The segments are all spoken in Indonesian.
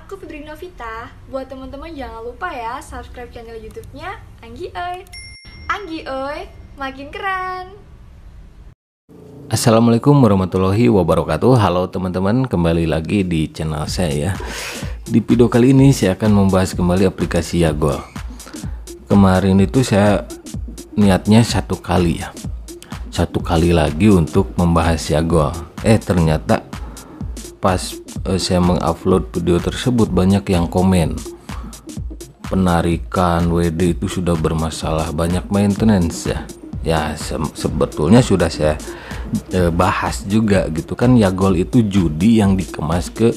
aku Fitri Novita. Buat teman-teman jangan lupa ya subscribe channel YouTube-nya Anggi Oi. Anggi Oi, makin keren. Assalamualaikum warahmatullahi wabarakatuh. Halo teman-teman, kembali lagi di channel saya ya. Di video kali ini saya akan membahas kembali aplikasi Yagol. Kemarin itu saya niatnya satu kali lagi untuk membahas Yagol. Ternyata pas saya mengupload video tersebut banyak yang komen penarikan WD itu sudah bermasalah, banyak maintenance ya. Sebetulnya sudah saya bahas juga gitu kan. Yagol itu judi yang dikemas ke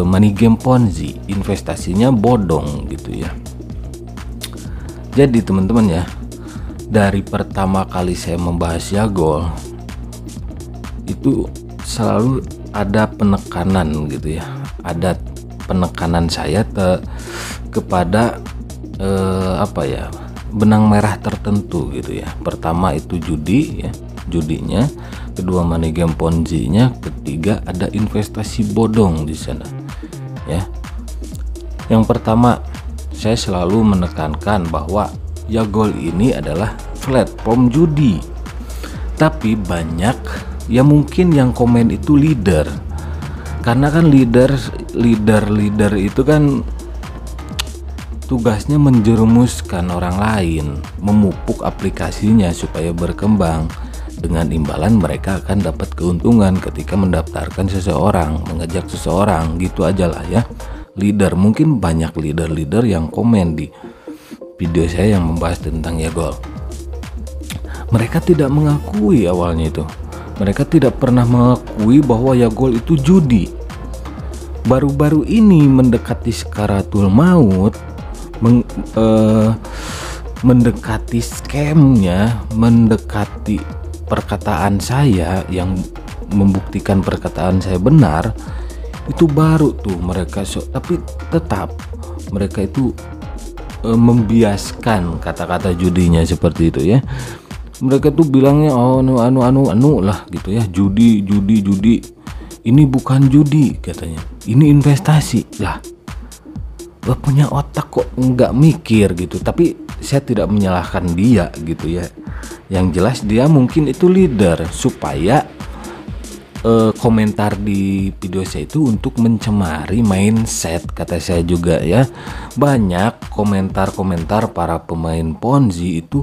money game Ponzi, investasinya bodong gitu ya. Jadi teman-teman ya, dari pertama kali saya membahas Yagol itu selalu ada penekanan gitu ya, ada penekanan saya kepada benang merah tertentu gitu ya. Pertama itu judi ya, judinya, kedua money game Ponzi-nya, ketiga ada investasi bodong di sana ya. Yang pertama, saya selalu menekankan bahwa Yagol ini adalah platform judi. Tapi banyak ya mungkin yang komen itu leader. Karena kan leader itu kan tugasnya menjerumuskan orang lain, memupuk aplikasinya supaya berkembang. Dengan imbalan mereka akan dapat keuntungan ketika mendaftarkan seseorang, mengajak seseorang, gitu aja lah ya. Leader, mungkin banyak leader yang komen di video saya yang membahas tentang Yagol. Mereka tidak mengakui awalnya itu. Mereka tidak pernah mengakui bahwa Yagol itu judi. Baru-baru ini mendekati sakaratul maut, mendekati scamnya, mendekati perkataan saya yang membuktikan perkataan saya benar, itu baru tuh mereka tapi tetap mereka itu membiaskan kata-kata judinya seperti itu ya. Mereka tuh bilangnya anu lah gitu ya, judi. Ini bukan judi katanya, ini investasi lah. Gak punya otak kok, nggak mikir gitu. Tapi saya tidak menyalahkan dia gitu ya. Yang jelas dia mungkin itu leader supaya komentar di video saya itu untuk mencemari mindset, kata saya juga ya. Banyak komentar-komentar para pemain Ponzi itu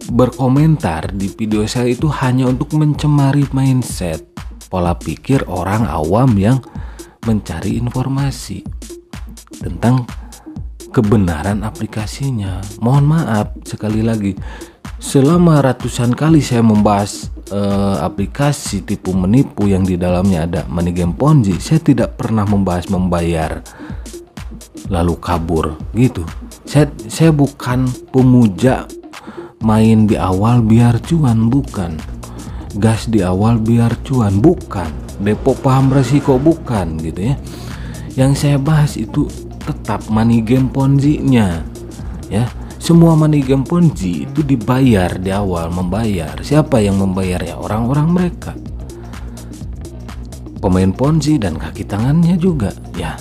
berkomentar di video saya itu hanya untuk mencemari mindset, pola pikir orang awam yang mencari informasi tentang kebenaran aplikasinya. Mohon maaf sekali lagi, selama ratusan kali saya membahas aplikasi tipu menipu yang di dalamnya ada money game Ponzi, saya tidak pernah membahas membayar lalu kabur gitu. Saya bukan pemuja main di awal biar cuan, bukan. Gas di awal biar cuan, bukan. Depok paham resiko, bukan gitu ya. Yang saya bahas itu tetap money game Ponzi-nya ya. Semua money game Ponzi itu dibayar di awal, membayar. Siapa yang membayar ya? Orang-orang mereka, pemain Ponzi dan kaki tangannya juga ya.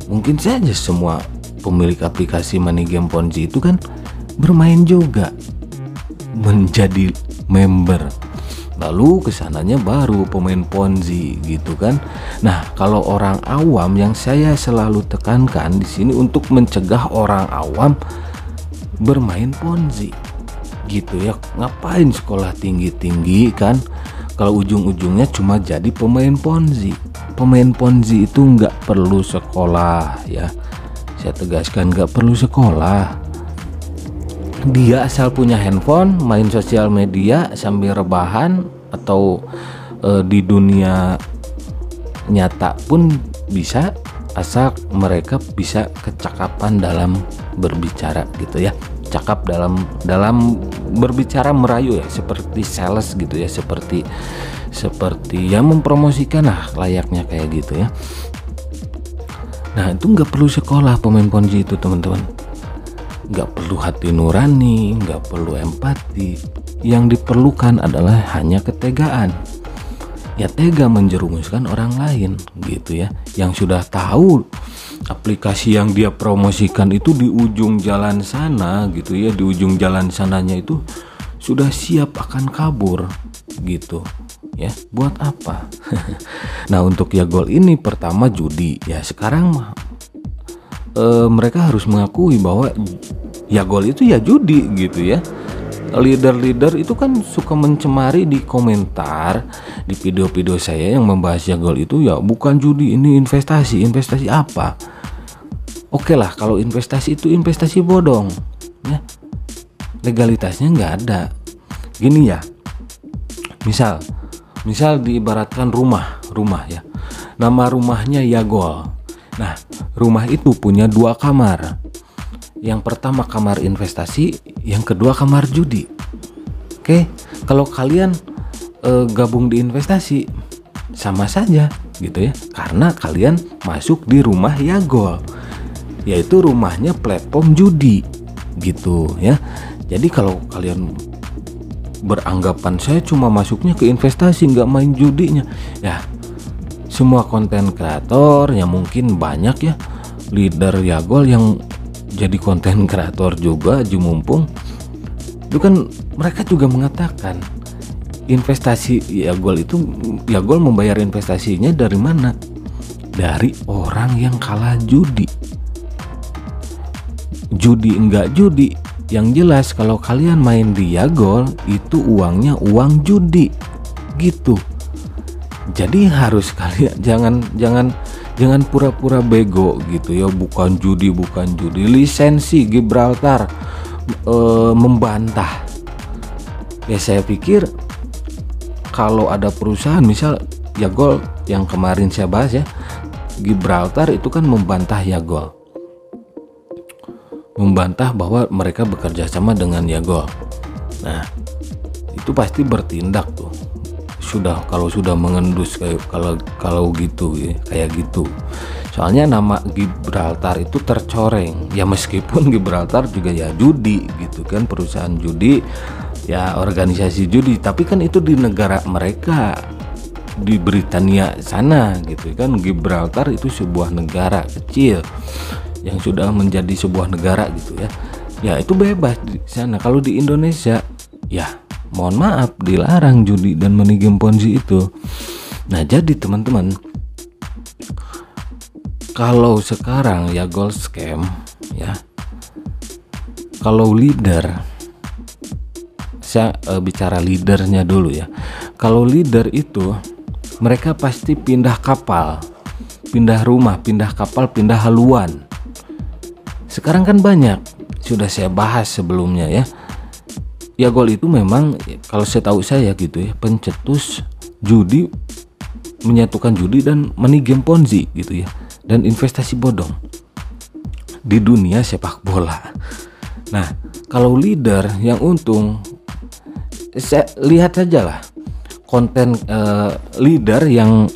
Mungkin saja semua pemilik aplikasi money game Ponzi itu kan bermain juga, menjadi member, lalu kesananya baru pemain Ponzi gitu kan. Nah, kalau orang awam, yang saya selalu tekankan di sini untuk mencegah orang awam bermain Ponzi gitu ya. Ngapain sekolah tinggi-tinggi kan kalau ujung-ujungnya cuma jadi pemain Ponzi. Pemain Ponzi itu nggak perlu sekolah ya. Saya tegaskan, nggak perlu sekolah. Dia asal punya handphone, main sosial media sambil rebahan, atau di dunia nyata pun bisa, asal mereka bisa kecakapan dalam berbicara gitu ya. Cakap dalam berbicara, merayu ya, seperti sales gitu ya, seperti yang mempromosikan lah, layaknya kayak gitu ya. Nah, itu nggak perlu sekolah pemain Ponzi itu teman-teman. Nggak perlu hati nurani, nggak perlu empati. Yang diperlukan adalah hanya ketegaan. ya tega menjerumuskan orang lain gitu ya, yang sudah tahu aplikasi yang dia promosikan itu di ujung jalan sana gitu ya, di ujung jalan sananya itu sudah siap akan kabur gitu ya. Buat apa? Nah, untuk Yagol ini pertama judi ya, sekarang mereka harus mengakui bahwa Yagol itu ya judi gitu ya. Leader-leader itu kan suka mencemari di komentar di video-video saya yang membahas Yagol itu, ya bukan judi, ini investasi apa? Oke lah, kalau investasi itu investasi bodong ya, legalitasnya nggak ada. Gini ya, misal diibaratkan rumah ya, nama rumahnya Yagol. Nah, rumah itu punya 2 kamar. Yang pertama kamar investasi, yang kedua kamar judi. Oke, kalau kalian gabung di investasi sama saja gitu ya, karena kalian masuk di rumah Yagol, yaitu rumahnya platform judi gitu ya. Jadi kalau kalian beranggapan saya cuma masuknya ke investasi, nggak main judinya, ya semua konten kreator yang mungkin banyak ya, leader Yagol yang jadi konten kreator juga Jumumpung itu kan, mereka juga mengatakan investasi Yagol itu, Yagol membayar investasinya dari mana? Dari orang yang kalah judi. Judi enggak judi, yang jelas kalau kalian main di Yagol itu uangnya uang judi gitu. Jadi harus kalian jangan pura-pura bego gitu ya, bukan judi. Lisensi Gibraltar membantah. Ya saya pikir kalau ada perusahaan misal Yagol yang kemarin saya bahas ya, Gibraltar itu kan membantah Yagol, membantah bahwa mereka bekerja sama dengan Yagol. Nah, itu pasti bertindak tuh. Kalau sudah mengendus kayak kalau gitu ya, kayak gitu. Soalnya nama Gibraltar itu tercoreng. Ya meskipun Gibraltar juga ya judi gitu kan, perusahaan judi, ya organisasi judi, tapi kan itu di negara mereka, di Britania sana gitu kan. Gibraltar itu sebuah negara kecil yang sudah menjadi sebuah negara gitu ya. Ya itu bebas di sana. Kalau di Indonesia ya mohon maaf, dilarang judi dan money game ponzi itu. Nah jadi teman-teman, kalau sekarang Yagol scam ya, kalau leader, saya bicara leadernya dulu ya. Kalau leader itu mereka pasti pindah kapal, pindah rumah, pindah kapal, pindah haluan. Sekarang kan banyak, sudah saya bahas sebelumnya ya. Yagol itu memang kalau setahu saya gitu ya, pencetus judi, menyatukan judi dan money game ponzi gitu ya, dan investasi bodong di dunia sepak bola. Nah, kalau leader yang untung, saya lihat saja lah konten leader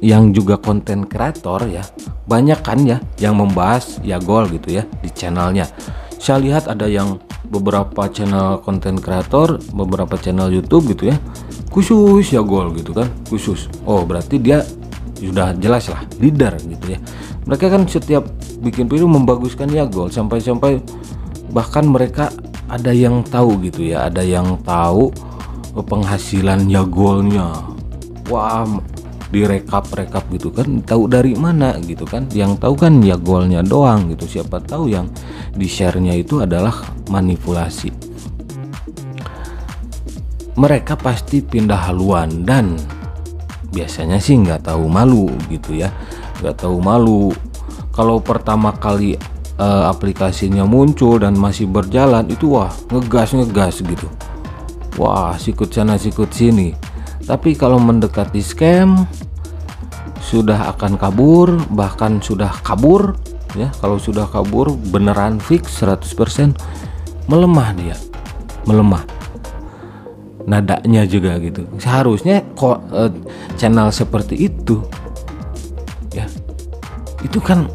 yang juga konten kreator ya, banyak kan ya yang membahas Yagol gitu ya di channelnya. Saya lihat ada yang beberapa channel konten kreator, beberapa channel YouTube gitu ya, khusus Yagol gitu kan, khusus. Oh berarti dia sudah jelas lah leader gitu ya. Mereka kan setiap bikin video membaguskan Yagol, sampai bahkan mereka ada yang tahu gitu ya, ada yang tahu penghasilan Yagolnya. Wah, direkap gitu kan, tahu dari mana gitu kan. Yang tahu kan Yagolnya doang gitu. Siapa tahu yang di share-nya itu adalah manipulasi. Mereka pasti pindah haluan dan biasanya sih nggak tahu malu gitu ya, nggak tahu malu. Kalau pertama kali aplikasinya muncul dan masih berjalan itu wah ngegas gitu, wah sikut sana sikut sini. Tapi kalau mendekati scam sudah akan kabur, bahkan sudah kabur ya. Kalau sudah kabur beneran fix 100%, melemah dia, melemah nadanya juga gitu. Seharusnya kok channel seperti itu ya, itu kan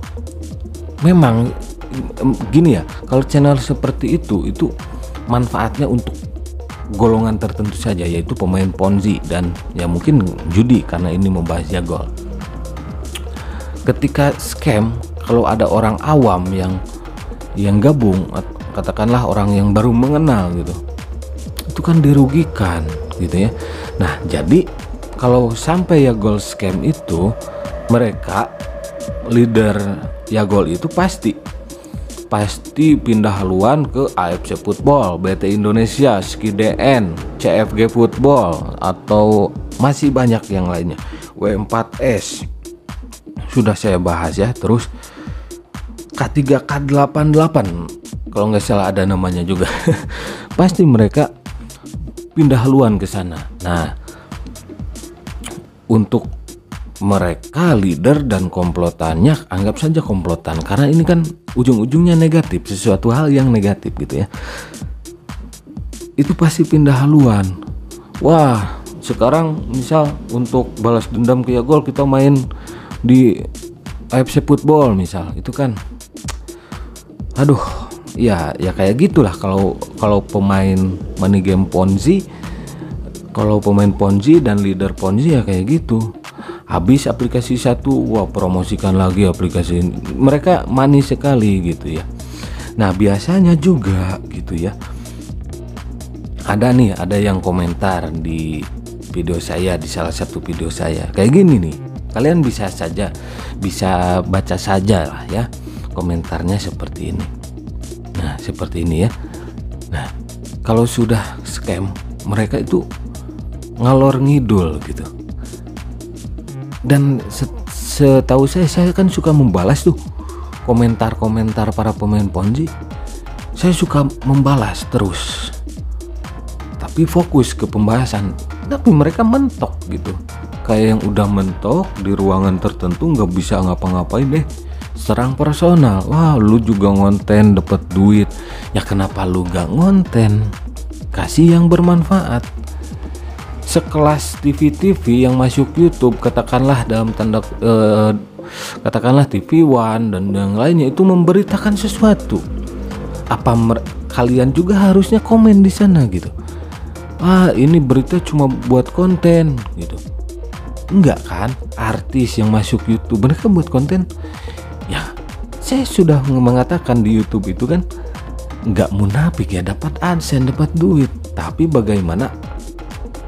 memang gini ya, kalau channel seperti itu manfaatnya untuk golongan tertentu saja, yaitu pemain ponzi dan ya mungkin judi, karena ini membahas jagol. Ketika scam, kalau ada orang awam yang gabung, katakanlah orang yang baru mengenal gitu, itu kan dirugikan gitu ya. Nah, jadi kalau sampai Yagol scam itu, mereka leader Yagol itu pasti pindah haluan ke AFC Football, BT Indonesia, SkiDN, CFG Football, atau masih banyak yang lainnya, W4S sudah saya bahas ya. Terus K3K88 kalau nggak salah ada namanya juga. Pasti mereka pindah haluan ke sana. Nah, untuk mereka leader dan komplotannya, anggap saja komplotan, karena ini kan ujung-ujungnya negatif, sesuatu hal yang negatif gitu ya. Itu pasti pindah haluan. Wah, sekarang misal untuk balas dendam ke Yagol kita main di AFC Football misal, itu kan aduh, ya kayak gitulah kalau pemain money game Ponzi, kalau pemain Ponzi dan leader Ponzi ya kayak gitu. Habis aplikasi satu, wah promosikan lagi aplikasi ini. Mereka manis sekali gitu ya. Nah, biasanya juga gitu ya, ada yang komentar di video saya, di salah satu video saya kayak gini nih. Kalian bisa baca saja lah ya, komentarnya seperti ini. Nah, seperti ini ya. Nah, kalau sudah scam, mereka itu ngalor ngidul gitu. Dan setahu saya kan suka membalas tuh komentar-komentar para pemain Ponzi. Saya suka membalas terus, tapi fokus ke pembahasan. Tapi mereka mentok gitu, kayak yang udah mentok di ruangan tertentu, nggak bisa ngapa-ngapain deh, serang personal. Wah, lu juga ngonten dapat duit, ya kenapa lu gak ngonten, kasih yang bermanfaat. Sekelas TV yang masuk YouTube, katakanlah dalam tanda katakanlah TV One dan yang lainnya, itu memberitakan sesuatu. Apa kalian juga harusnya komen di sana gitu? Ah, ini berita cuma buat konten gitu. Enggak kan? Artis yang masuk YouTube mereka buat konten. Ya, saya sudah mengatakan di YouTube itu kan enggak munafik ya, dapat AdSense, dapat duit. Tapi bagaimana?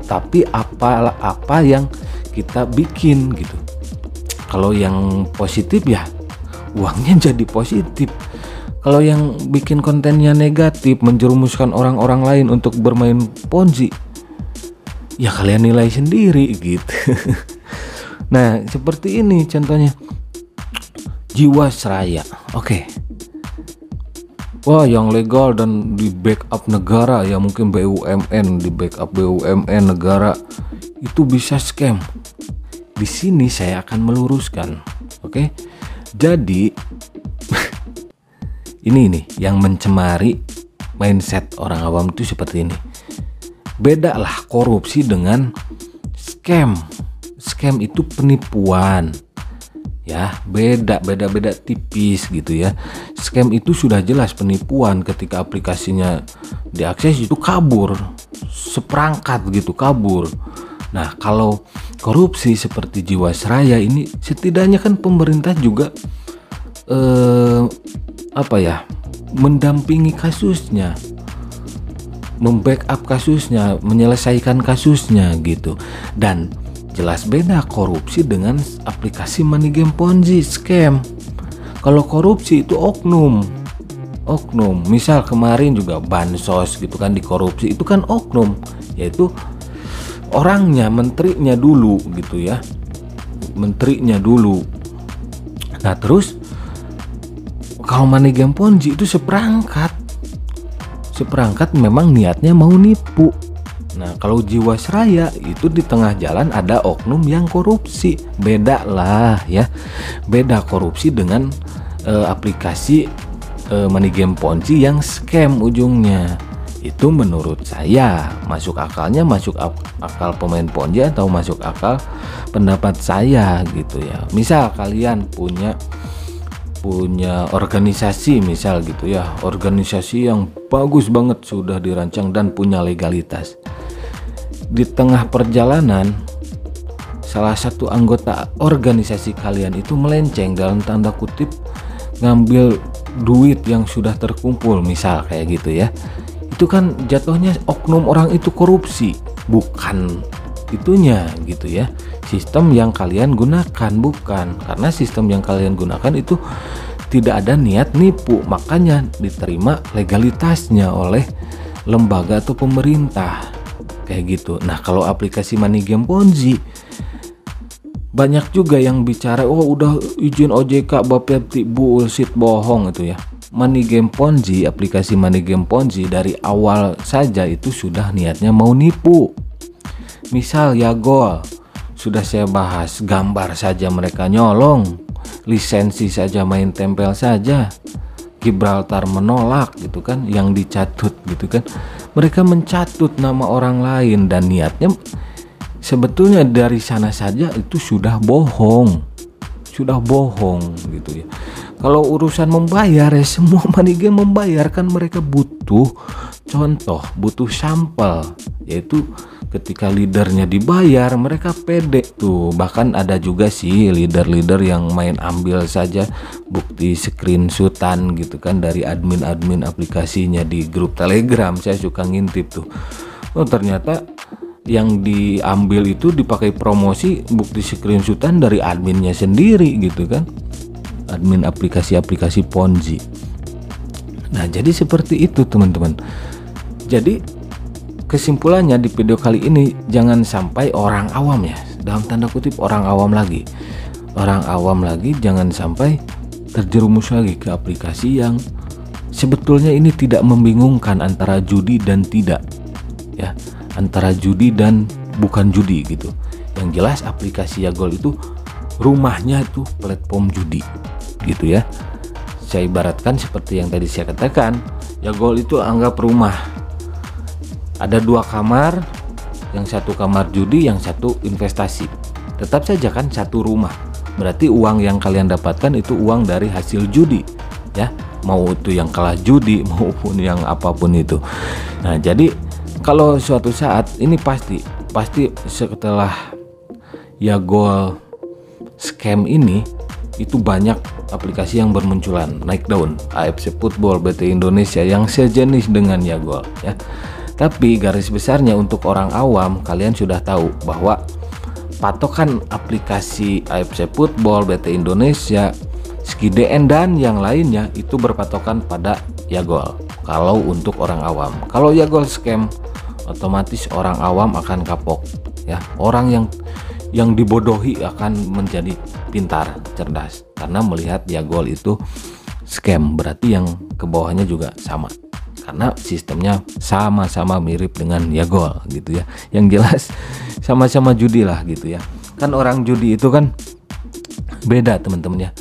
Tapi apa yang kita bikin gitu. Kalau yang positif ya uangnya jadi positif. Kalau yang bikin kontennya negatif, menjerumuskan orang-orang lain untuk bermain Ponzi, ya kalian nilai sendiri gitu. Nah, seperti ini contohnya. Jiwasraya. Oke. Wah, yang legal dan di backup negara, ya mungkin BUMN, di backup BUMN negara, itu bisa scam. Di sini saya akan meluruskan. Oke. Jadi ini nih yang mencemari mindset orang awam itu seperti ini. Beda lah korupsi dengan scam. Scam itu penipuan. Ya, beda tipis gitu ya. Scam itu sudah jelas penipuan, ketika aplikasinya diakses itu kabur, seperangkat gitu kabur. Nah, kalau korupsi seperti Jiwasraya ini, setidaknya kan pemerintah juga mendampingi kasusnya, membackup kasusnya, menyelesaikan kasusnya gitu. Dan jelas beda korupsi dengan aplikasi money game Ponzi scam. Kalau korupsi itu oknum. Misal kemarin juga bansos gitu kan, dikorupsi, itu kan oknum, yaitu orangnya, menterinya dulu gitu ya, menterinya dulu. Nah, terus kalau money game Ponzi itu seperangkat memang niatnya mau nipu. Nah, kalau Jiwasraya itu di tengah jalan ada oknum yang korupsi. Beda lah ya. Beda korupsi dengan aplikasi money game Ponzi yang scam ujungnya. Itu menurut saya masuk akalnya, masuk akal pemain Ponzi atau masuk akal pendapat saya gitu ya. Misal kalian punya punya organisasi misal gitu ya, organisasi yang bagus banget sudah dirancang dan punya legalitas. Di tengah perjalanan salah satu anggota organisasi kalian itu melenceng, dalam tanda kutip ngambil duit yang sudah terkumpul misal kayak gitu ya, itu kan jatuhnya oknum orang itu korupsi, bukan itunya gitu ya, sistem yang kalian gunakan, bukan, karena sistem yang kalian gunakan itu tidak ada niat nipu, makanya diterima legalitasnya oleh lembaga atau pemerintah kayak gitu. Nah kalau aplikasi money game Ponzi, banyak juga yang bicara oh udah izin OJK bapepti, bullshit, bohong itu ya. Money game Ponzi, aplikasi money game Ponzi dari awal saja itu sudah niatnya mau nipu. Misal Yagol, sudah saya bahas, gambar saja mereka nyolong, lisensi saja main tempel saja, Gibraltar menolak gitu kan, yang dicatut gitu kan, mereka mencatut nama orang lain dan niatnya sebetulnya dari sana saja itu sudah bohong gitu ya. Kalau urusan membayar ya semua money game membayar, kan mereka butuh contoh, butuh sampel, yaitu ketika leadernya dibayar mereka pede tuh. Bahkan ada juga sih leader-leader yang main ambil saja bukti screenshotan gitu kan dari admin-admin aplikasinya di grup Telegram. Saya suka ngintip tuh, oh ternyata yang diambil itu dipakai promosi bukti screenshotan dari adminnya sendiri gitu kan, admin aplikasi-aplikasi Ponzi. Nah jadi seperti itu teman-teman. Jadi kesimpulannya di video kali ini, jangan sampai orang awam ya, dalam tanda kutip orang awam lagi jangan sampai terjerumus lagi ke aplikasi yang sebetulnya ini tidak membingungkan antara judi dan tidak ya, antara judi dan bukan judi gitu. Yang jelas aplikasi Yagol itu rumahnya itu platform judi gitu ya. Saya ibaratkan seperti yang tadi saya katakan, Yagol itu anggap rumah. Ada 2 kamar, yang satu kamar judi, yang satu investasi. Tetap saja kan satu rumah. Berarti uang yang kalian dapatkan itu uang dari hasil judi ya, mau itu yang kalah judi maupun yang apapun itu. Nah jadi kalau suatu saat ini pasti setelah Yagol scam ini itu banyak aplikasi yang bermunculan, naik daun, AFC Football, BT Indonesia yang sejenis dengan Yagol ya. Tapi garis besarnya untuk orang awam, kalian sudah tahu bahwa patokan aplikasi AFC Football, BT Indonesia, Skiden dan yang lainnya itu berpatokan pada Yagol. Kalau untuk orang awam, kalau Yagol scam, otomatis orang awam akan kapok ya. Orang yang dibodohi akan menjadi pintar, cerdas karena melihat Yagol itu scam, berarti yang ke bawahnya juga sama. Karena sistemnya sama-sama mirip dengan Yagol gitu ya. Yang jelas sama-sama judi lah gitu ya. Kan orang judi itu kan beda teman-teman ya.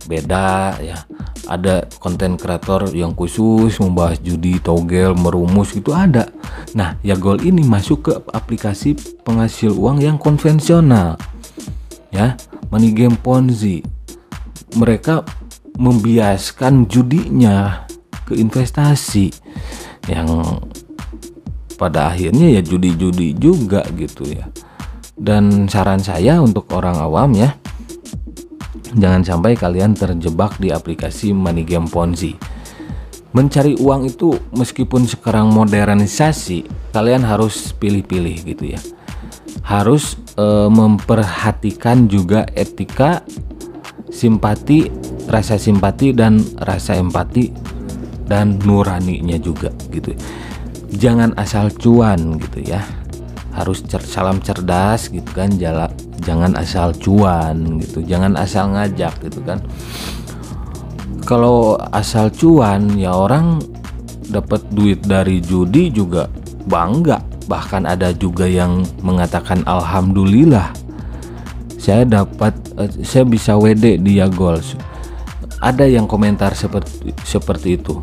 Beda ya. Ada konten kreator yang khusus membahas judi, togel, merumus gitu ada. Nah Yagol ini masuk ke aplikasi penghasil uang yang konvensional ya. Money game Ponzi. Mereka membiaskan judinya ke investasi yang pada akhirnya ya judi-judi juga gitu ya. Dan saran saya untuk orang awam ya, jangan sampai kalian terjebak di aplikasi money game Ponzi. Mencari uang itu meskipun sekarang modernisasi, kalian harus pilih-pilih gitu ya. Harus memperhatikan juga etika, simpati, rasa simpati dan rasa empati dan nuraninya juga gitu. Jangan asal cuan gitu ya. Harus salam cerdas gitu kan. Jangan asal cuan gitu. Jangan asal ngajak gitu kan. Kalau asal cuan ya orang dapat duit dari judi juga bangga. Bahkan ada juga yang mengatakan alhamdulillah saya bisa WD di Yagol. Ada yang komentar seperti itu.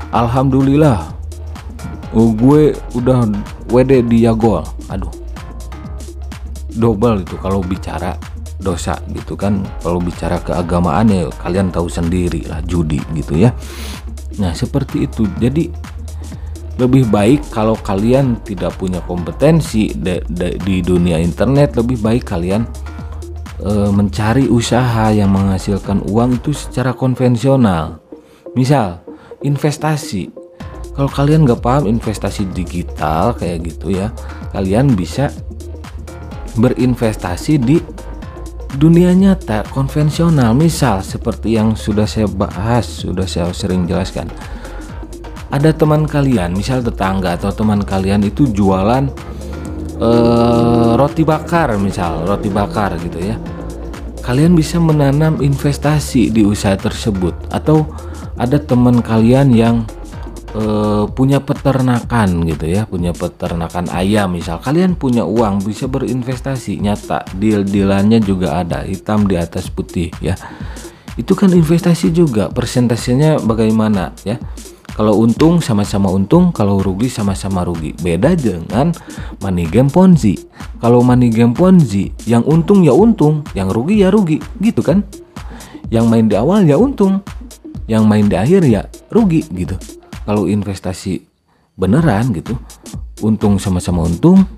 Alhamdulillah, gue udah WD di Yagol. Aduh, double itu kalau bicara dosa gitu kan. Kalau bicara keagamaan ya kalian tahu sendiri lah, judi gitu ya. Nah seperti itu. Jadi lebih baik kalau kalian tidak punya kompetensi di dunia internet, lebih baik kalian mencari usaha yang menghasilkan uang itu secara konvensional. Misal investasi. Kalau kalian nggak paham investasi digital kayak gitu ya, kalian bisa berinvestasi di dunia nyata konvensional. Misal seperti yang sudah saya bahas, sudah saya sering jelaskan. Ada teman kalian, misal tetangga atau teman kalian itu jualan roti bakar, misal roti bakar gitu ya. Kalian bisa menanam investasi di usaha tersebut. Atau ada teman kalian yang punya peternakan gitu ya, punya peternakan ayam misal. Kalian punya uang, bisa berinvestasi nyata, deal-dealannya juga ada, hitam di atas putih ya. Itu kan investasi juga, persentasenya bagaimana ya. Kalau untung sama-sama untung, kalau rugi sama-sama rugi. Beda dengan money game Ponzi. Kalau money game Ponzi, yang untung ya untung, yang rugi ya rugi, gitu kan? Yang main di awal ya untung, yang main di akhir ya rugi gitu. Kalau investasi beneran gitu, untung sama-sama untung,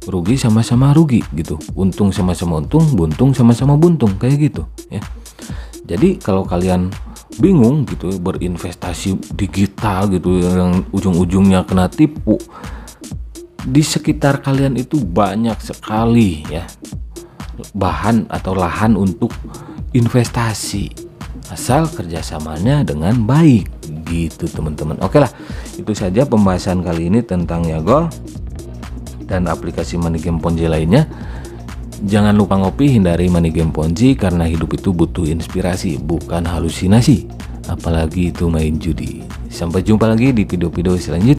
rugi sama-sama rugi gitu. Untung sama-sama untung, buntung sama-sama buntung, kayak gitu ya. Jadi kalau kalian bingung gitu berinvestasi digital gitu yang ujung-ujungnya kena tipu, di sekitar kalian itu banyak sekali ya bahan atau lahan untuk investasi, asal kerjasamanya dengan baik gitu teman-teman. Oke lah, itu saja pembahasan kali ini tentang Yagol dan aplikasi money game Ponzi lainnya. Jangan lupa ngopi, hindari money game Ponzi karena hidup itu butuh inspirasi, bukan halusinasi. Apalagi itu main judi. Sampai jumpa lagi di video-video selanjutnya.